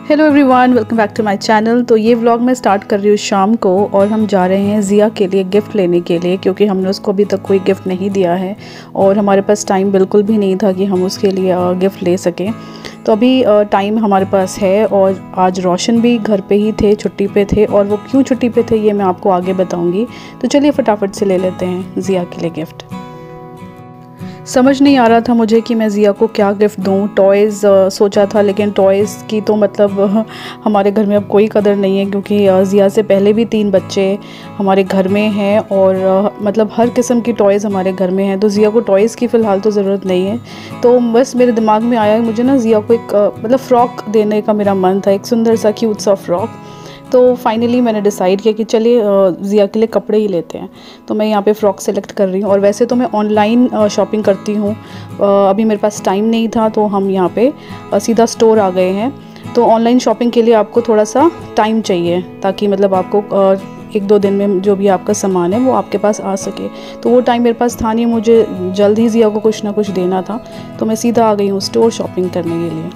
Hello everyone, welcome back to my channel. तो ये vlog मैं स्टार्ट कर रही हूँ शाम को और हम जा रहे हैं ज़िया के लिए गिफ्ट लेने के लिए, क्योंकि हमने उसको अभी तक कोई गिफ्ट नहीं दिया है और हमारे पास टाइम बिल्कुल भी नहीं था कि हम उसके लिए गिफ्ट ले सकें। तो अभी टाइम हमारे पास है और आज रोशन भी घर पे ही थे, छुट्टी पे थे, और वो क्यों छुट्टी पे थे ये मैं आपको आगे बताऊँगी। तो चलिए फटाफट से ले लेते हैं ज़िया के लिए गिफ्ट। समझ नहीं आ रहा था मुझे कि मैं ज़िया को क्या गिफ्ट दूँ। टॉयज़ सोचा था, लेकिन टॉयज़ की तो मतलब हमारे घर में अब कोई कदर नहीं है, क्योंकि ज़िया से पहले भी 3 बच्चे हमारे घर में हैं और मतलब हर किस्म की टॉयज़ हमारे घर में हैं। तो ज़िया को टॉयज़ की फ़िलहाल तो ज़रूरत नहीं है। तो बस मेरे दिमाग में आया मुझे ना ज़िया को एक मतलब फ़्रॉक देने का मेरा मन था, एक सुंदर सा क्यूट सा फ़्रॉक। तो फाइनली मैंने डिसाइड किया कि चलिए ज़िया के लिए कपड़े ही लेते हैं। तो मैं यहाँ पे फ़्रॉक सेलेक्ट कर रही हूँ, और वैसे तो मैं ऑनलाइन शॉपिंग करती हूँ। अभी मेरे पास टाइम नहीं था तो हम यहाँ पे सीधा स्टोर आ गए हैं। तो ऑनलाइन शॉपिंग के लिए आपको थोड़ा सा टाइम चाहिए, ताकि मतलब आपको 1-2 दिन में जो भी आपका सामान है वो आपके पास आ सके। तो वो टाइम मेरे पास था नहीं, मुझे जल्द ही ज़िया को कुछ ना कुछ देना था, तो मैं सीधा आ गई हूँ स्टोर शॉपिंग करने के लिए।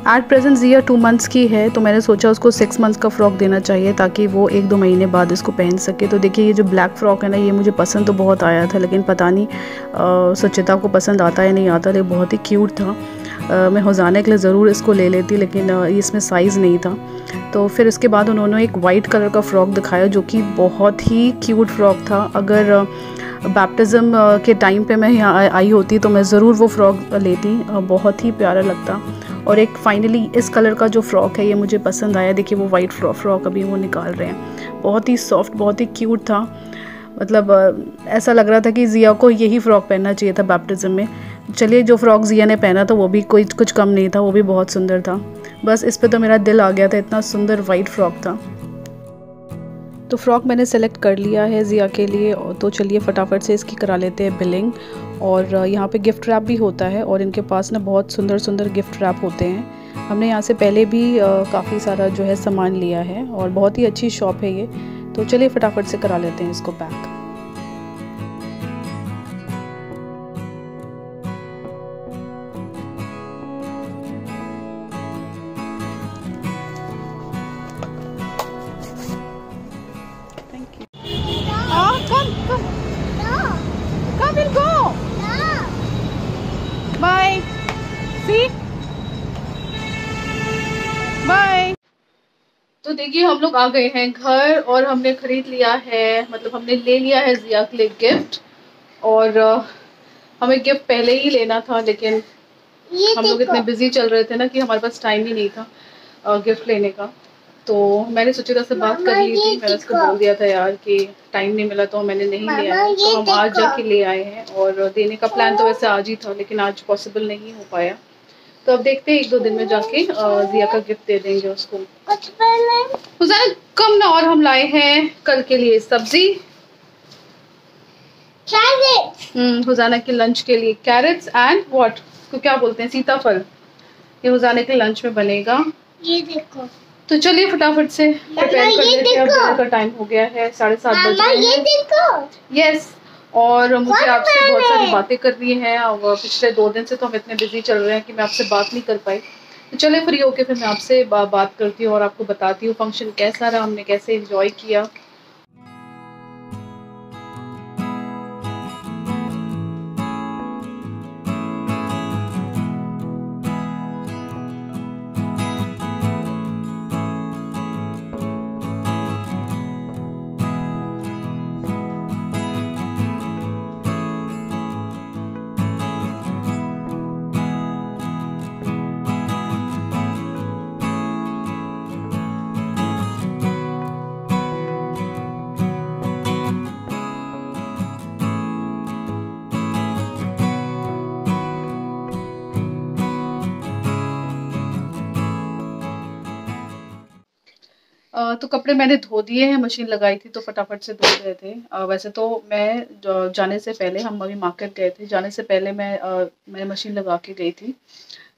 एट प्रेजेंट ज़िया 2 मंथ्स की है, तो मैंने सोचा उसको 6 मंथ्स का फ़्रॉक देना चाहिए ताकि वो 1-2 महीने बाद इसको पहन सके। तो देखिए ये जो ब्लैक फ़्रॉक है ना, ये मुझे पसंद तो बहुत आया था, लेकिन पता नहीं सुचिता को पसंद आता है नहीं आता, लेकिन बहुत ही क्यूट था। मैं होज़ाना के लिए ज़रूर इसको ले लेती, लेकिन इसमें साइज़ नहीं था। तो फिर इसके बाद उन्होंने एक वाइट कलर का फ़्रॉक दिखाया जो कि बहुत ही क्यूट फ़्रॉक था। अगर बैप्टिज़म के टाइम पे मैं यहाँ आई होती तो मैं ज़रूर वो फ़्रॉक लेती, बहुत ही प्यारा लगता। और एक फाइनली इस कलर का जो फ़्रॉक है ये मुझे पसंद आया। देखिए वो वाइट फ़्रॉक अभी वो निकाल रहे हैं, बहुत ही सॉफ्ट, बहुत ही क्यूट था। मतलब ऐसा लग रहा था कि ज़िया को यही फ़्रॉक पहनना चाहिए था बैप्टिज़म में। चलिए जो फ़्रॉक ज़िया ने पहना था वो भी कोई कुछ कम नहीं था, वो भी बहुत सुंदर था। बस इस पे तो मेरा दिल आ गया था, इतना सुंदर वाइट फ़्रॉक था। तो फ़्रॉक मैंने सेलेक्ट कर लिया है ज़िया के लिए, तो चलिए फटाफट से इसकी करा लेते हैं बिलिंग। और यहाँ पे गिफ्ट रैप भी होता है, और इनके पास ना बहुत सुंदर सुंदर गिफ्ट रैप होते हैं। हमने यहाँ से पहले भी काफ़ी सारा जो है सामान लिया है, और बहुत ही अच्छी शॉप है ये। तो चलिए फटाफट से करा लेते हैं इसको pack. Thank you. Come will go bye, see bye. तो देखिए हम लोग आ गए हैं घर, और हमने खरीद लिया है, मतलब हमने ले लिया है ज़िया के लिए गिफ्ट। और हमें गिफ्ट पहले ही लेना था, लेकिन हम लोग इतने बिजी चल रहे थे ना कि हमारे पास टाइम ही नहीं था गिफ्ट लेने का। तो मैंने सुचिता से बात कर ली थी, मैंने उसको बोल दिया था यार कि टाइम नहीं मिला तो मैंने नहीं लिया है। तो हम आज जाके ले आए हैं, और देने का प्लान तो वैसे आज ही था, लेकिन आज पॉसिबल नहीं हो पाया। तो अब देखते हैं 1-2 दिन में जाके ज़िया का गिफ्ट दे देंगे उसको। हुसैन कम ना। और हम लाए हैं कल के लिए सब्जी, हुसैना के लंच के लिए कैरेट्स एंड व्हाट को क्या बोलते हैं, सीताफल। ये हुसैना के लंच में बनेगा। ये देखो। तो चलिए फटाफट से प्रिपेयर कर लेते हैं, अब डिनर का टाइम हो गया है, 7:30 बज गए हैं। यस। और मुझे आपसे बहुत सारी बातें करनी है, और पिछले 2 दिन से तो हम इतने बिजी चल रहे हैं कि मैं आपसे बात नहीं कर पाई। तो चले फ्री होके फिर मैं आपसे बात करती हूँ और आपको बताती हूँ फंक्शन कैसा रहा, हमने कैसे एंजॉय किया। तो कपड़े मैंने धो दिए हैं, मशीन लगाई थी तो फटाफट से धो गए थे। वैसे तो मैं जाने से पहले, हम अभी मार्केट गए थे, जाने से पहले मैं मशीन लगा के गई थी।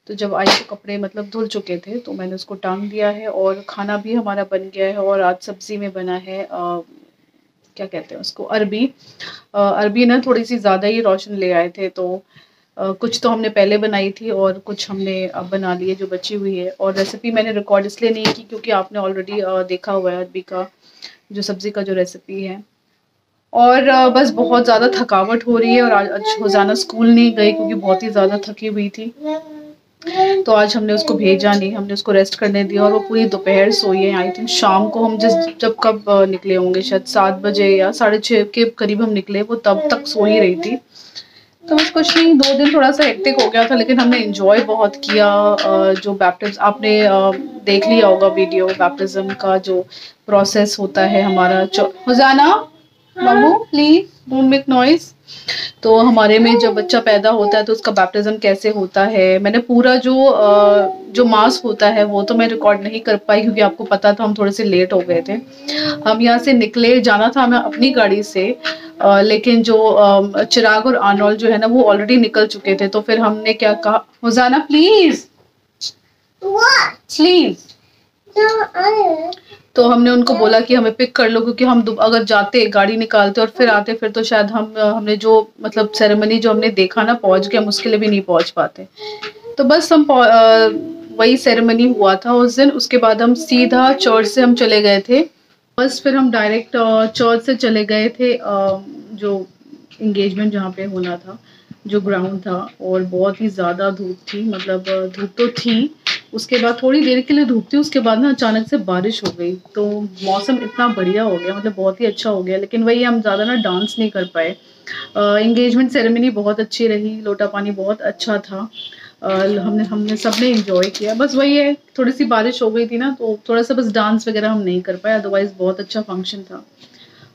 तो जब आई तो कपड़े मतलब धुल चुके थे, तो मैंने उसको टांग दिया है। और खाना भी हमारा बन गया है, और आज सब्ज़ी में बना है क्या कहते हैं उसको, अरबी। अरबी ना थोड़ी सी ज़्यादा ही रोशन ले आए थे, तो कुछ तो हमने पहले बनाई थी और कुछ हमने अब बना ली है जो बची हुई है। और रेसिपी मैंने रिकॉर्ड इसलिए नहीं की क्योंकि आपने ऑलरेडी देखा हुआ है अरबी का जो सब्ज़ी का जो रेसिपी है। और बस बहुत ज़्यादा थकावट हो रही है और आज रोज़ाना स्कूल नहीं गई क्योंकि बहुत ही ज़्यादा थकी हुई थी। तो आज हमने उसको भेजा नहीं, हमने उसको रेस्ट करने दिया और वो पूरी दोपहर सोई है। आई थिंक शाम को हम जब कब निकले होंगे, शायद 7 बजे या 6:30 के करीब हम निकले, वो तब तक सो ही रही थी। तो बस कुछ नहीं, 2 दिन थोड़ा सा हेक्टिक हो गया था लेकिन हमने एंजॉय बहुत किया। जो बैप्टिज्म आपने देख लिया होगा वीडियो, बैप्टिज्म का जो प्रोसेस होता है हमारा। हुजाना मामू प्लीज डोंट मेक नॉइज। तो हमारे में जब बच्चा पैदा होता है तो उसका बैप्टिज्म कैसे होता है, मैंने पूरा जो मास होता है वो तो मैं रिकॉर्ड नहीं कर पाई क्योंकि आपको पता था हम थोड़े से लेट हो गए थे। हम यहाँ से निकले, जाना था हमें अपनी गाड़ी से, लेकिन जो चिराग और आर्नोल्ड जो है ना वो ऑलरेडी निकल चुके थे। तो फिर हमने क्या कहा, हुजाना प्लीज प्लीज, तो हमने उनको बोला कि हमें पिक कर लो क्योंकि हम अगर जाते गाड़ी निकालते और फिर आते फिर तो शायद हमने जो मतलब सेरेमनी जो हमने देखा ना पहुंच के हम उसके लिए भी नहीं पहुंच पाते। तो बस हम वही सेरेमनी हुआ था उस दिन। उसके बाद हम सीधा चर्च से हम चले गए थे। बस फिर हम डायरेक्ट चर्च से चले गए थे जो इंगेजमेंट जहाँ पे होना था, जो ग्राउंड था। और बहुत ही ज़्यादा धूप थी, मतलब धूप तो थी, उसके बाद थोड़ी देर के लिए धूप थी, उसके बाद ना अचानक से बारिश हो गई तो मौसम इतना बढ़िया हो गया, मतलब बहुत ही अच्छा हो गया। लेकिन वही हम ज़्यादा ना डांस नहीं कर पाए। इंगेजमेंट सेरेमनी बहुत अच्छी रही, लोटा पानी बहुत अच्छा था। हमने सबने एंजॉय किया। बस वही है, थोड़ी सी बारिश हो गई थी ना तो थोड़ा सा बस डांस वगैरह हम नहीं कर पाए, अदरवाइज बहुत अच्छा फंक्शन था।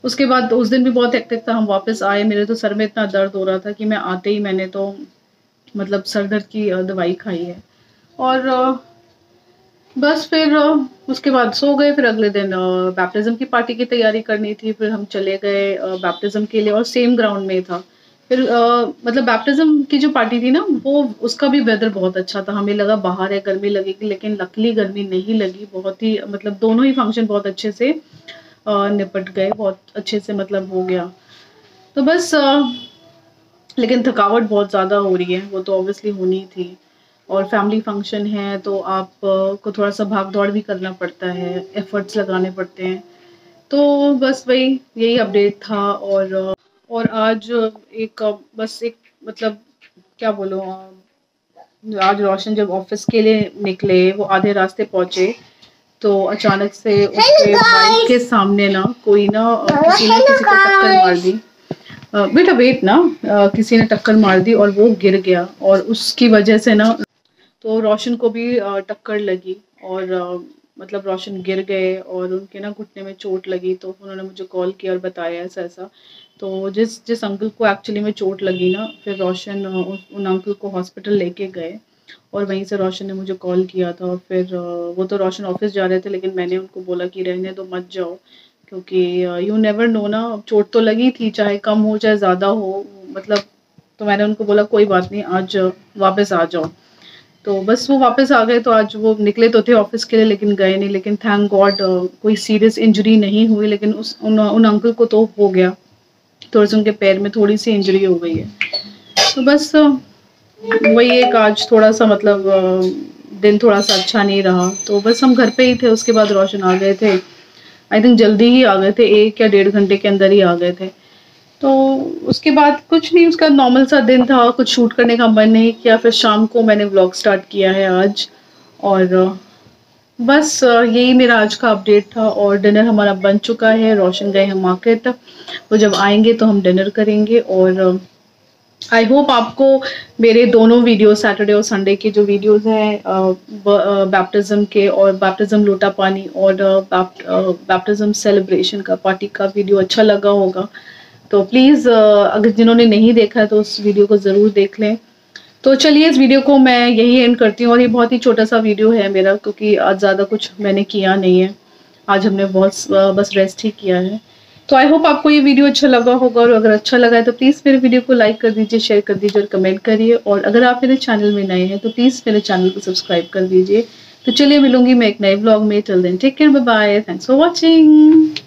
उसके बाद उस दिन भी बहुत हेक्टिक था। हम वापस आए, मेरे तो सर में इतना दर्द हो रहा था कि मैं आते ही मैंने तो मतलब सर दर्द की दवाई खाई है। और बस फिर उसके बाद सो गए। फिर अगले दिन बैप्टिज्म की पार्टी की तैयारी करनी थी, फिर हम चले गए बैप्टिज्म के लिए और सेम ग्राउंड में था। फिर मतलब बैप्टिज्म की जो पार्टी थी ना वो उसका भी वेदर बहुत अच्छा था। हमें लगा बाहर है गर्मी लगेगी, लेकिन लकीली गर्मी नहीं लगी। बहुत ही मतलब दोनों ही फंक्शन बहुत अच्छे से निपट गए, बहुत अच्छे से मतलब हो गया। तो बस लेकिन थकावट बहुत ज़्यादा हो रही है, वो तो ऑब्वियसली होनी थी। और फैमिली फंक्शन है तो आप को थोड़ा सा भाग दौड़ भी करना पड़ता है, एफर्ट्स लगाने पड़ते हैं। तो बस वही यही अपडेट था। और आज बस एक मतलब क्या बोलूँ, आज रोशन जब ऑफिस के लिए निकले, वो आधे रास्ते पहुंचे तो अचानक से उसके बाइक के सामने ना कोई ना किसी ने किसी को टक्कर मार दी। बेटा वेट ना, किसी ने टक्कर मार दी और वो गिर गया और उसकी वजह से ना तो रोशन को भी टक्कर लगी और मतलब रोशन गिर गए और उनके ना घुटने में चोट लगी। तो उन्होंने मुझे कॉल किया और बताया ऐसा ऐसा। तो जिस अंकल को एक्चुअली में चोट लगी ना, फिर रोशन उन अंकल को हॉस्पिटल लेके गए और वहीं से रोशन ने मुझे कॉल किया था। और फिर वो तो रोशन ऑफिस जा रहे थे लेकिन मैंने उनको बोला कि रहने दो, मत जाओ, क्योंकि यू नेवर नो ना, चोट तो लगी थी, चाहे कम हो चाहे ज़्यादा हो, मतलब। तो मैंने उनको बोला कोई बात नहीं, आज वापस आ जाओ। तो बस वो वापस आ गए। तो आज वो निकले तो थे ऑफिस के लिए लेकिन गए नहीं। लेकिन थैंक गॉड कोई सीरियस इंजरी नहीं हुई, लेकिन उन अंकल को तो हो गया, थोड़ी सी उनके पैर में थोड़ी सी इंजरी हो गई है। तो बस वही एक आज थोड़ा सा मतलब दिन थोड़ा सा अच्छा नहीं रहा। तो बस हम घर पे ही थे। उसके बाद रोशन आ गए थे, आई थिंक जल्दी ही आ गए थे, 1 या 1.5 घंटे के अंदर ही आ गए थे। तो उसके बाद कुछ नहीं, उसका नॉर्मल सा दिन था, कुछ शूट करने का मन नहीं किया। फिर शाम को मैंने व्लॉग स्टार्ट किया है आज। और बस यही मेरा आज का अपडेट था। और डिनर हमारा बन चुका है, रोशन गए हैं मार्केट, वो जब आएंगे तो हम डिनर करेंगे। और आई होप आपको मेरे दोनों वीडियो, सैटरडे और संडे के जो वीडियोस हैं बैप्टिज्म के और बैप्टिज्म लोटा पानी और बैप्टिज्म सेलिब्रेशन का पार्टी का वीडियो अच्छा लगा होगा। तो प्लीज़ अगर जिन्होंने नहीं देखा है तो उस वीडियो को ज़रूर देख लें। तो चलिए इस वीडियो को मैं यही एंड करती हूँ। और ये बहुत ही छोटा सा वीडियो है मेरा, क्योंकि आज ज़्यादा कुछ मैंने किया नहीं है, आज हमने बहुत बस रेस्ट ही किया है। तो आई होप आपको ये वीडियो अच्छा लगा होगा। और अगर अच्छा लगा है तो प्लीज़ मेरे वीडियो को लाइक कर दीजिए, शेयर कर दीजिए और कमेंट करिए। और अगर आप मेरे चैनल में नए हैं तो प्लीज़ मेरे चैनल को सब्सक्राइब कर दीजिए। तो चलिए मिलूंगी मैं एक नए ब्लॉग में। Till then take care, bye bye, thanks for watching.